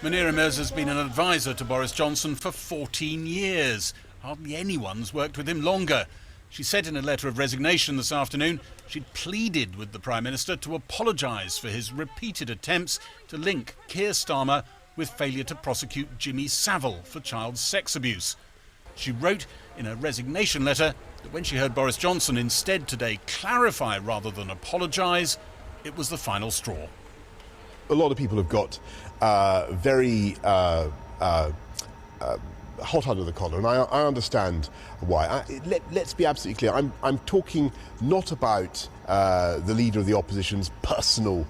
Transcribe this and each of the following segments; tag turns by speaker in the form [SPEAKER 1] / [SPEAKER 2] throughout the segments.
[SPEAKER 1] Munira Mirza's been an advisor to Boris Johnson for 14 years. Hardly anyone's worked with him longer. She said in a letter of resignation this afternoon she'd pleaded with the Prime Minister to apologise for his repeated attempts to link Keir Starmer with failure to prosecute Jimmy Savile for child sex abuse. She wrote in a resignation letter that when she heard Boris Johnson instead today clarify rather than apologise, it was the final straw.
[SPEAKER 2] A lot of people have got very hot under the collar, and I understand why. Let's be absolutely clear. I'm talking not about the leader of the opposition's personal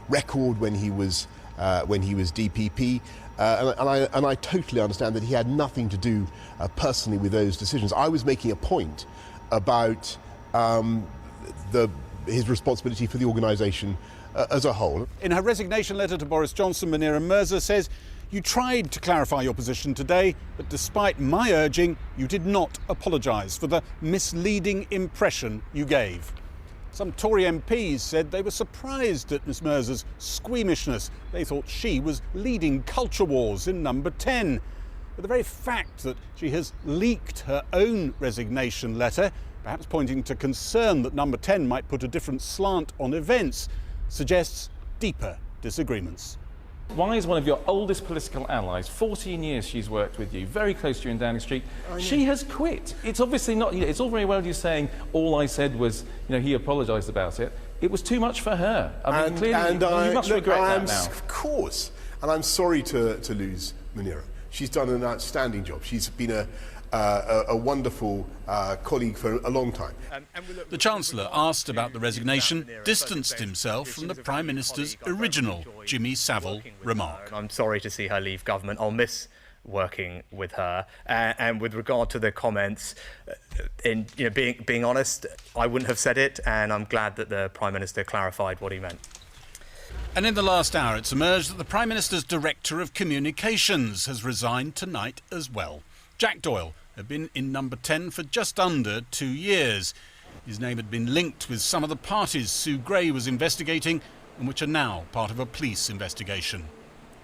[SPEAKER 2] record when he was DPP, and I totally understand that he had nothing to do personally with those decisions. I was making a point about his responsibility for the organisation as a whole.
[SPEAKER 1] In her resignation letter to Boris Johnson, Munira Mirza says, "You tried to clarify your position today, but despite my urging, you did not apologise for the misleading impression you gave." Some Tory MPs said they were surprised at Ms Mirza's squeamishness. They thought she was leading culture wars in Number 10. But the very fact that she has leaked her own resignation letter, perhaps pointing to concern that Number 10 might put a different slant on events, suggests deeper disagreements.
[SPEAKER 3] Why is one of your oldest political allies, 14 years she's worked with you, very close to you in Downing Street, she has quit? It's obviously not, it's all very well you saying all I said was, he apologised about it. It was too much for her. I mean, clearly you must regret that now.
[SPEAKER 2] Of course, and I'm sorry to lose Munira. She's done an outstanding job. She's been a wonderful colleague for a long time.
[SPEAKER 1] The Chancellor, asked about the resignation, distanced himself from the Prime Minister's original Jimmy Savile remark.
[SPEAKER 4] I'm sorry to see her leave government. I'll miss working with her. And with regard to the comments, being honest, I wouldn't have said it, and I'm glad that the Prime Minister clarified what he meant.
[SPEAKER 1] And in the last hour, it's emerged that the Prime Minister's Director of Communications has resigned tonight as well. Jack Doyle had been in Number 10 for just under 2 years. His name had been linked with some of the parties Sue Gray was investigating and which are now part of a police investigation.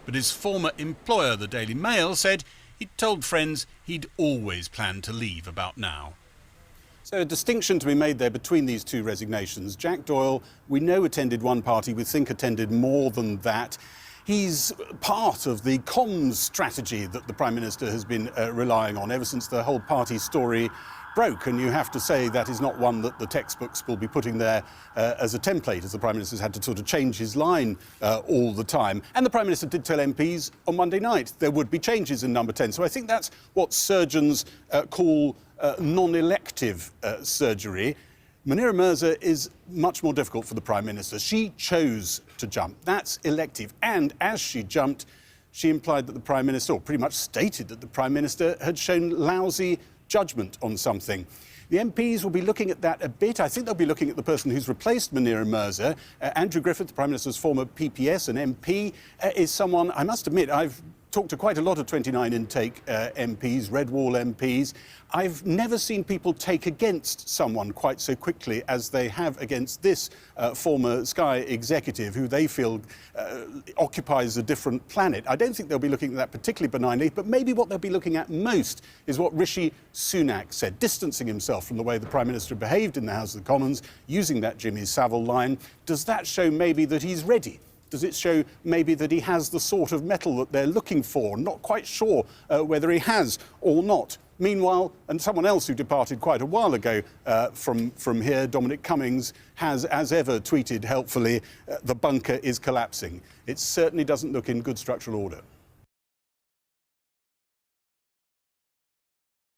[SPEAKER 1] But his former employer, the Daily Mail, said he'd told friends he'd always planned to leave about now. So a distinction to be made there between these two resignations. Jack Doyle, we know, attended one party, we think attended more than that. He's part of the comms strategy that the Prime Minister has been relying on ever since the whole party story broke, and you have to say that is not one that the textbooks will be putting there as a template, as the Prime Minister's had to sort of change his line all the time. And the Prime Minister did tell MPs on Monday night there would be changes in Number 10. So I think that's what surgeons call non-elective surgery. Munira Mirza is much more difficult for the Prime Minister. She chose to jump. That's elective. And as she jumped, she implied that the Prime Minister, or pretty much stated that the Prime Minister had shown lousy judgment on something. The MPs will be looking at that a bit. I think they'll be looking at the person who's replaced Munira Mirza. Andrew Griffith, the Prime Minister's former PPS and MP, is someone, I must admit, I've talked to quite a lot of 29 intake MPs, Red Wall MPs. I've never seen people take against someone quite so quickly as they have against this former Sky executive, who they feel occupies a different planet. I don't think they'll be looking at that particularly benignly, but maybe what they'll be looking at most is what Rishi Sunak said, distancing himself from the way the Prime Minister behaved in the House of the Commons, using that Jimmy Savile line. Does that show maybe that he's ready? Does it show maybe that he has the sort of mettle that they're looking for? Not quite sure whether he has or not. Meanwhile, and someone else who departed quite a while ago from here, Dominic Cummings, has, as ever, tweeted helpfully, the bunker is collapsing. It certainly doesn't look in good structural order.